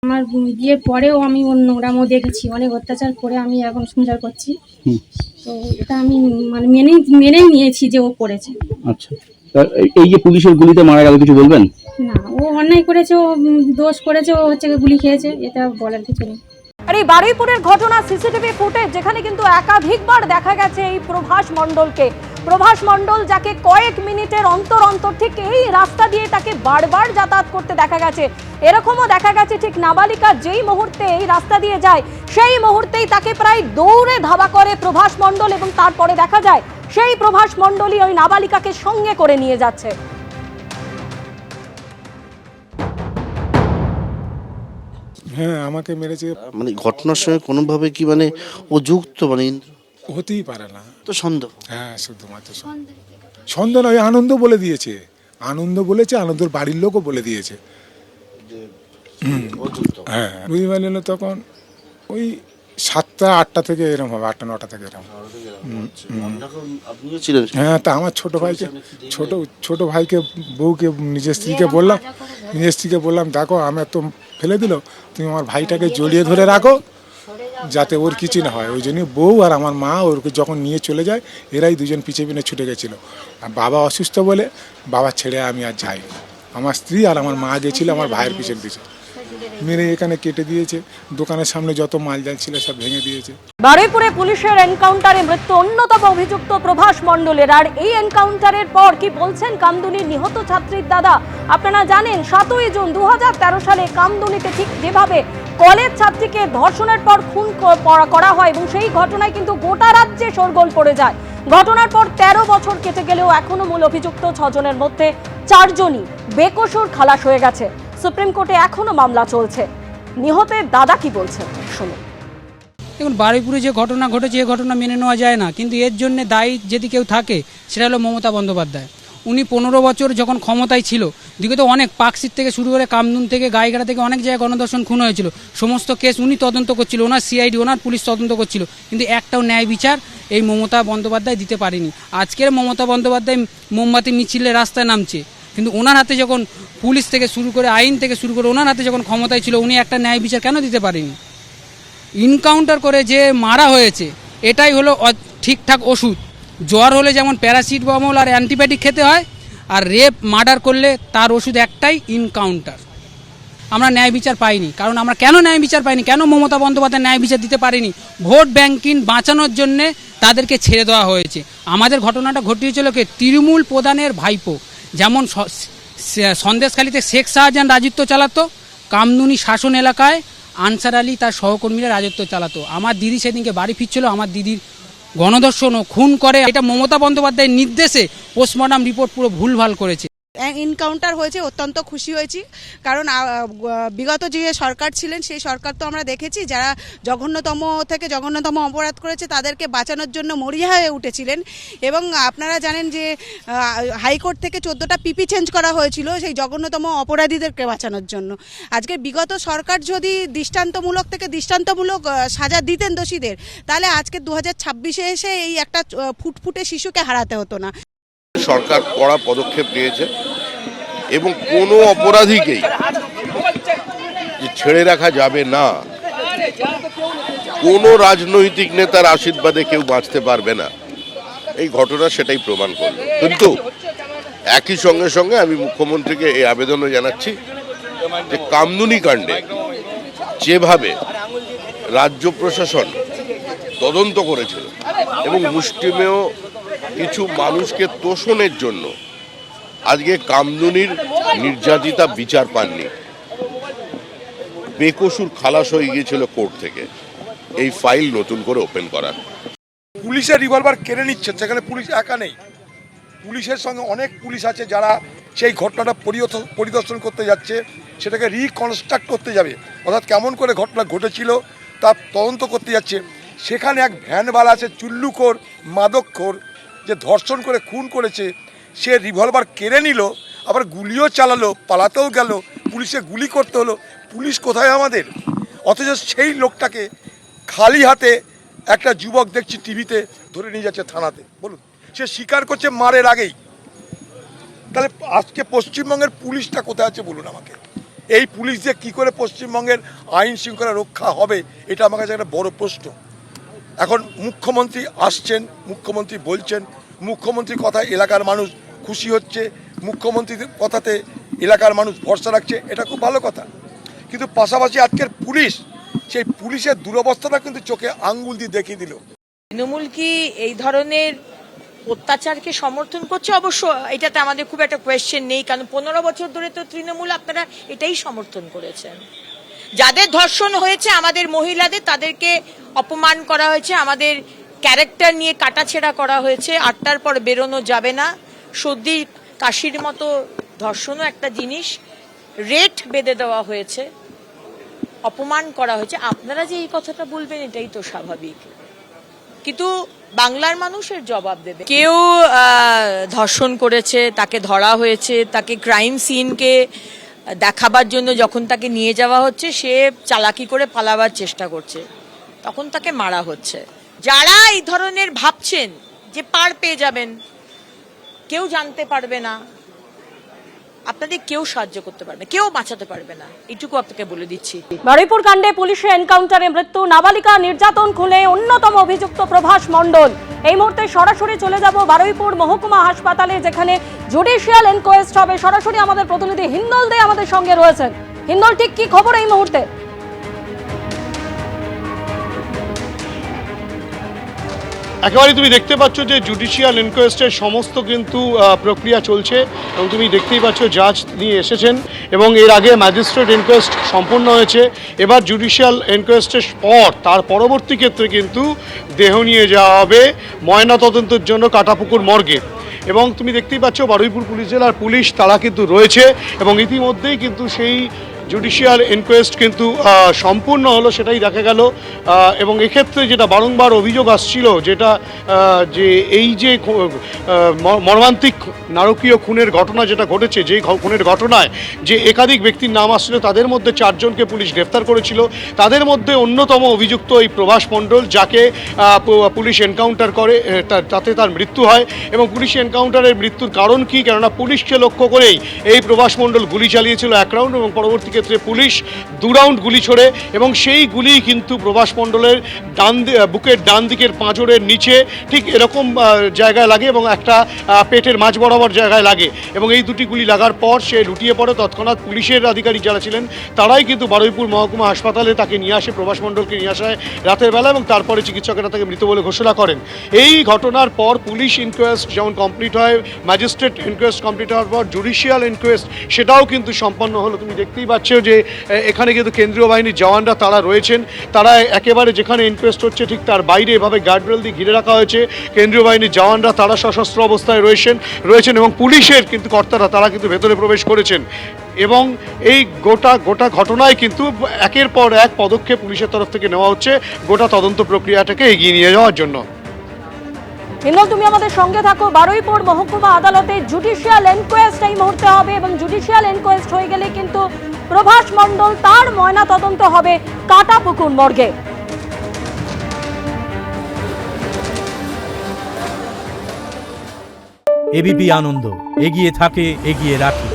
আমার বিয়ের পরেও আমি ওর নোংরামও দেখেছি, অনেক অত্যাচার করে আমি এখন সংসার করছি। তো এটা আমি মানে মেনেই নিয়েছি যে ও করেছে। আচ্ছা, এই যে পুলিশের গুলিতে মারা গেল, কিছু বলবেন? না, ও অন্যায় করেছে, ও দোষ করেছে, ও হচ্ছে গুলি খেয়েছে, এটা বলার কিছু নেই। আর এই বারুইপুরের ঘটনা সিসিটিভি ফুটেজ, যেখানে কিন্তু একাধিকবার দেখা গেছে এই প্রভাস মণ্ডল যাকে কয়েক মিনিটের অন্তর অন্তর ঠিক এই রাস্তা দিয়ে তাকে বারবার যাতায়াত করতে দেখা গেছে। এরকমও দেখা গেছে ঠিক নাবালিকা যেই মুহূর্তে এই রাস্তা দিয়ে যায় সেই মুহূর্তেই তাকে প্রায় দৌড়ে ধাওয়া করে প্রভাস মণ্ডল, এবং তারপরে দেখা যায় সেই প্রভাস মণ্ডলই ওই নাবালিকাকে সঙ্গে করে নিয়ে যাচ্ছে। হ্যাঁ, আমাকে মেরেছে। মানে ঘটনার সঙ্গে কোনোভাবে কি মানে ও যুক্ত, মানে হতেই পারে না তো সন্দেহ। হ্যাঁ, শুধুমাত্র সন্দেহ নয়, আনন্দ বলে দিয়েছে, আনন্দ বলেছে, আনন্দের বাড়ির লোকও বলে দিয়েছে। হ্যাঁ, বুঝতে পারলেন তখন ওই 7টা 8টা থেকে এরকম হবে, 8টা 9টা থেকে এরকম। আপনিও ছিলেন? হ্যাঁ, তা আমার ছোট ভাইকে বউকে নিজের স্ত্রীকে বললাম দেখো আমি তো ফেলে দিল, তুমি আমার ভাইটাকে জড়িয়ে ধরে রাখো যাতে ওর কিছু না হয়। ওই জন্যই বউ আর আমার মা ওরকে যখন নিয়ে চলে যায়, এরাই দুজন পিছে ছুটে গেছিলো। আর বাবা অসুস্থ বলে বাবা ছেড়ে আমি আর যাই, আমার স্ত্রী আর আমার মা গেছিলো আমার ভাইয়ের পিছন মেরে এখানে কেটে দিয়েছে। দোকানের সামনে যত মালজাল ছিল সব ভেঙে দিয়েছে। বারুইপুরে পুলিশের এনকাউন্টারে মৃত্যু অন্যতম অভিযুক্ত প্রভাস মণ্ডলের। আর এই এনকাউন্টারের পর কি বলছেন কামদুনির নিহত ছাত্রীর দাদা? আপনারা জানেন 7ই জুন 2013 সালে কামদুনিতে ঠিক যেভাবে কলেজ ছাত্রীকে ধর্ষণের পর খুন করা হয় এবং সেই ঘটনায় কিন্তু গোটা রাজ্যে শোরগোল পড়ে যায়। ঘটনার পর 13 বছর কেটে গেলেও এখনো মূল অভিযুক্ত 6 জনের মধ্যে 4 জনই বেকসুর খালাস হয়ে গেছে। সুপ্রিম কোর্টে এখনো মামলা চলছে। নিহতের দাদা কি বলছেন শুনুন। দেখুন, বারুইপুরে যে ঘটনা ঘটেছে এই ঘটনা মেনে নেওয়া যায় না, কিন্তু এর জন্য দায়ী যদি কেউ থাকে সেটা হলো মমতা বন্দ্যোপাধ্যায়। উনি 15 বছর যখন ক্ষমতায় ছিল, দিকে তো অনেক পাকশিট থেকে শুরু করে কামদুন থেকে গাইঘাটা থেকে অনেক জায়গায় গণধর্ষণ খুন হয়েছিল, সমস্ত কেস উনি তদন্ত করছিল, ওনার সিআইডি ওনার পুলিশ তদন্ত করছিল, কিন্তু একটাও ন্যায় বিচার এই মমতা বন্দ্যোপাধ্যায় দিতে পারেনি। আজকের মমতা বন্দ্যোপাধ্যায় মোমবাতি মিছিলে রাস্তায় নামছে, কিন্তু ওনার হাতে যখন পুলিশ থেকে শুরু করে আইন থেকে শুরু করে ওনার হাতে যখন ক্ষমতায় ছিল, উনি একটা ন্যায় বিচার কেন দিতে পারেনি? ইনকাউন্টার করে যে মারা হয়েছে এটাই হলো ঠিকঠাক ওষুধ। জ্বর হলে যেমন প্যারাসিটামল আর অ্যান্টিবায়োটিক খেতে হয়, আর রেপ মার্ডার করলে তার ওষুধ একটাই, ইনকাউন্টার। আমরা ন্যায় বিচার পাইনি, কারণ আমরা কেন ন্যায় বিচার পাইনি, কেন মমতা বন্দ্যোপাধ্যায় ন্যায় বিচার দিতে পারেনি? ভোট ব্যাংকিং বাঁচানোর জন্যে তাদেরকে ছেড়ে দেওয়া হয়েছে। আমাদের ঘটনাটা ঘটিয়েছিল কে? তৃণমূল প্রধানের ভাইপো। যেমন সন্দেশখালীতে শেখ শাহজাহান রাজত্ব চালাতো, কামদুনি শাসন এলাকায় আনসার আলী তার সহকর্মীরা রাজত্ব চালাতো। আমার দিদি সেদিনকে বাড়ি ফিরছিল, আমার দিদির গণধর্ষণ ও খুন করে। এটা মমতা বন্দ্যোপাধ্যায়ের নির্দেশে পোস্টমর্টম রিপোর্ট পুরো ভুলভাল করেছে। এনকাউন্টার হয়েছে, অত্যন্ত খুশি হয়েছি, কারণ বিগত যে সরকার ছিলেন সেই সরকার তো আমরা দেখেছি যারা জঘন্যতম থেকে জঘন্যতম অপরাধ করেছে তাদেরকে বাঁচানোর জন্য মরিয়া হয়ে উঠেছিলেন। এবং আপনারা জানেন যে হাইকোর্ট থেকে 14টা পিপি চেঞ্জ করা হয়েছিল সেই জঘন্যতম অপরাধীদেরকে বাঁচানোর জন্য। আজকে বিগত সরকার যদি দৃষ্টান্তমূলক থেকে দৃষ্টান্তমূলক সাজা দিতেন দোষীদের, তাহলে আজকে 2026-এ এসে এই একটা ফুটফুটে শিশুকে হারাতে হতো না। সরকার কড়া পদক্ষেপ নিয়েছে এবং কোনো অপরাধীকেই ছেড়ে রাখা যাবে না। কোনো রাজনৈতিক নেতার আশীর্বাদে কেউ বাঁচতে পারবে না, এই ঘটনা সেটাই প্রমাণ করল। কিন্তু একই সঙ্গে আমি মুখ্যমন্ত্রীকে এই আবেদনও জানাচ্ছি যে কামদুনি কাণ্ডে যেভাবে রাজ্য প্রশাসন তদন্ত করেছিল এবং মুষ্টিমেয় কিছু মানুষকে তোষণের জন্য আজকে কামদুনির নির্যাতিতা বিচার পাননি, বেকসুর খালাস হয়ে গিয়েছিল কোর্ট থেকে। এই ফাইল নতুন করে ওপেন করা। পুলিশের রিভলভার কেড়ে নিচ্ছে, সেখানে পুলিশ একা নেই, পুলিশের সঙ্গে অনেক পুলিশ আছে যারা সেই ঘটনাটা পরিদর্শন করতে যাচ্ছে, সেটাকে রিকনস্ট্রাক্ট করতে যাবে, অর্থাৎ কেমন করে ঘটনা ঘটেছিল তা তদন্ত করতে যাচ্ছে। সেখানে এক ভ্যানওয়ালা আছে চুল্লুখোর মাদকখোর, যে ধর্ষণ করে খুন করেছে, সে রিভলভার কেড়ে নিল, আবার গুলিও চালালো, পালাতেও গেল, পুলিশে গুলি করতে হলো। পুলিশ কোথায় আমাদের? অথচ সেই লোকটাকে খালি হাতে একটা যুবক দেখছি টিভিতে ধরে নিয়ে যাচ্ছে থানাতে। বলুন, সে স্বীকার করছে মারের আগেই। তাহলে আজকে পশ্চিমবঙ্গের পুলিশটা কোথায় আছে বলুন আমাকে? এই পুলিশ দিয়ে কী করে পশ্চিমবঙ্গের আইন শৃঙ্খলা রক্ষা হবে, এটা আমার কাছে একটা বড় প্রশ্ন। এখন মুখ্যমন্ত্রী আসছেন, মুখ্যমন্ত্রী বলছেন, মুখ্যমন্ত্রীর কথায় এলাকার মানুষ খুশি হচ্ছে, মুখ্যমন্ত্রীর কথাতে এলাকার মানুষ ভরসা রাখছে, এটা খুব ভালো কথা। কিন্তু পাশাপাশি আজকের পুলিশ, সেই পুলিশের দুরবস্থাটা কিন্তু চোখে আঙ্গুল দিয়ে দেখিয়ে দিল। তৃণমূল কি এই ধরনের অত্যাচারকে সমর্থন করছে? অবশ্য এটাতে আমাদের খুব একটা কোয়েশ্চেন নেই, কারণ 15 বছর ধরে তো তৃণমূল আপনারা এটাই সমর্থন করেছেন। যাদের ধর্ষণ হয়েছে আমাদের মহিলাদের, তাদেরকে অপমান করা হয়েছে, আমাদের ক্যারেক্টার নিয়ে কাটাছেঁড়া করা হয়েছে, 8টার পর বেরোনো যাবে না, সর্দি কাশির মতো ধর্ষণও একটা জিনিস, রেট বেঁধে দেওয়া হয়েছে, অপমান করা হয়েছে। আপনারা যে এই কথাটা বলবেন এটাই তো স্বাভাবিক, কিন্তু বাংলার মানুষের জবাব দেবে। কেউ ধর্ষণ করেছে, তাকে ধরা হয়েছে, তাকে ক্রাইম সিনকে দেখাবার জন্য যখন তাকে নিয়ে যাওয়া হচ্ছে, সে চালাকি করে পালাবার চেষ্টা করছে, তখন তাকে মারা হচ্ছে। যারা এই ধরনের ভাবছেন যে পার পেয়ে যাবেন, কেউ জানতে পারবে না, আপনাদের কেউ সাহায্য করতে পারবে, কেউ বাঁচাতে পারবে না, এটুকু আপনাকে বলে দিচ্ছি। বারুইপুর কাণ্ডে পুলিশের এনকাউন্টারে মৃত্যু, নাবালিকা নির্যাতন খুলে অন্যতম অভিযুক্ত প্রভাস মণ্ডল। এই মুহূর্তে সরাসরি চলে যাব বারুইপুর মহকুমা হাসপাতালে, যেখানে জুডিশিয়াল এনকোয়েস্ট হবে। সরাসরি আমাদের প্রতিনিধি হিন্দল দে আমাদের সঙ্গে রয়েছেন। হিন্দল, ঠিক কি খবর এই মুহূর্তে? একেবারে তুমি দেখতে পাচ্ছ যে জুডিশিয়াল এনকোয়েস্টের সমস্ত কিন্তু প্রক্রিয়া চলছে, এবং তুমি দেখতেই পাচ্ছ জাজ নিয়ে এসেছেন, এবং এর আগে ম্যাজিস্ট্রেট এনকোয়েস্ট সম্পন্ন হয়েছে। এবার জুডিশিয়াল এনকোয়েস্টের পর তার পরবর্তী ক্ষেত্রে কিন্তু দেহ নিয়ে যাওয়া হবে ময়নাতদন্তের জন্য কাটাপুকুর মর্গে। এবং তুমি দেখতেই পাচ্ছ বারুইপুর পুলিশ জেলার পুলিশ তারা কিন্তু রয়েছে, এবং ইতিমধ্যেই কিন্তু সেই জুডিশিয়াল ইনকোয়েস্ট কিন্তু সম্পূর্ণ হলো, সেটাই দেখা গেল। এবং এক্ষেত্রে যেটা বারংবার অভিযোগ আসছিল, যেটা যে এই যে মর্মান্তিক নারকীয় খুনের ঘটনা যেটা ঘটেছে, যেই খুনের ঘটনায় যে একাধিক ব্যক্তির নাম আসছিল, তাদের মধ্যে 4 জনকে পুলিশ গ্রেফতার করেছিল। তাদের মধ্যে অন্যতম অভিযুক্ত এই প্রভাস মণ্ডল, যাকে পুলিশ এনকাউন্টার করে, তাতে তার মৃত্যু হয়। এবং পুলিশ এনকাউন্টারের মৃত্যুর কারণ কি? কেননা পুলিশকে লক্ষ্য করেই এই প্রভাস মণ্ডল গুলি চালিয়েছিল 1 রাউন্ড, এবং পরবর্তী ক্ষেত্রে পুলিশ 2 রাউন্ড গুলি ছোড়ে, এবং সেই গুলি কিন্তু প্রভাস মণ্ডলের বুকের ডান দিকের পাঁজরের নিচে ঠিক এরকম জায়গায় লাগে, এবং একটা পেটের মাঝ বরাবর জায়গায় লাগে। এবং এই 2টি গুলি লাগার পর সে লুটিয়ে পড়ে। তৎক্ষণাৎ পুলিশের আধিকারিক যারা ছিলেন তারাই কিন্তু বারুইপুর মহকুমা হাসপাতালে তাকে নিয়ে আসে, প্রভাস মণ্ডলকে নিয়ে আসা হয় রাতের বেলা, এবং তারপরে চিকিৎসকেরা তাকে মৃত বলে ঘোষণা করেন। এই ঘটনার পর পুলিশ ইনকোয়েস্ট যেমন কমপ্লিট হয়, ম্যাজিস্ট্রেট ইনকোয়েস্ট কমপ্লিট হওয়ার পর জুডিশিয়াল ইনকোয়েস্ট সেটাও কিন্তু সম্পন্ন হলো। তুমি দেখতেই পাচ্ছ যে এখানে কিন্তু কেন্দ্রীয় বাহিনীর জওয়ানরা তারা রয়েছেন, তারা একেবারে যেখানে ইনকোয়েস্ট হচ্ছে ঠিক তার বাইরে এভাবে গার্ডরেল দিয়ে ঘিরে রাখা হয়েছে। কেন্দ্রীয় বাহিনীর জওয়ানরা তারা সশস্ত্র অবস্থায় রয়েছেন, এবং পুলিশের কিন্তু কর্তারা তারা কিন্তু ভেতরে প্রবেশ করেছেন। এবং এই গোটা ঘটনায় কিন্তু একের পর এক পদক্ষেপ পুলিশের তরফ থেকে নেওয়া হচ্ছে গোটা তদন্ত প্রক্রিয়াটাকে এগিয়ে নিয়ে যাওয়ার জন্য। হিন্দল, তুমি আমাদের সঙ্গে থাকো। বারুইপুর মহকুমা আদালতে জুডিশিয়াল এনকোয়েস্ট এই মুহূর্তে হবে, এবং জুডিশিয়াল এনকোয়েস্ট হয়ে গেলে কিন্তু প্রভাস মণ্ডল তার ময়না তদন্ত হবে কাটাপুকুর মর্গে। এবিপি আনন্দ, এগিয়ে থাকে, এগিয়ে রাখে।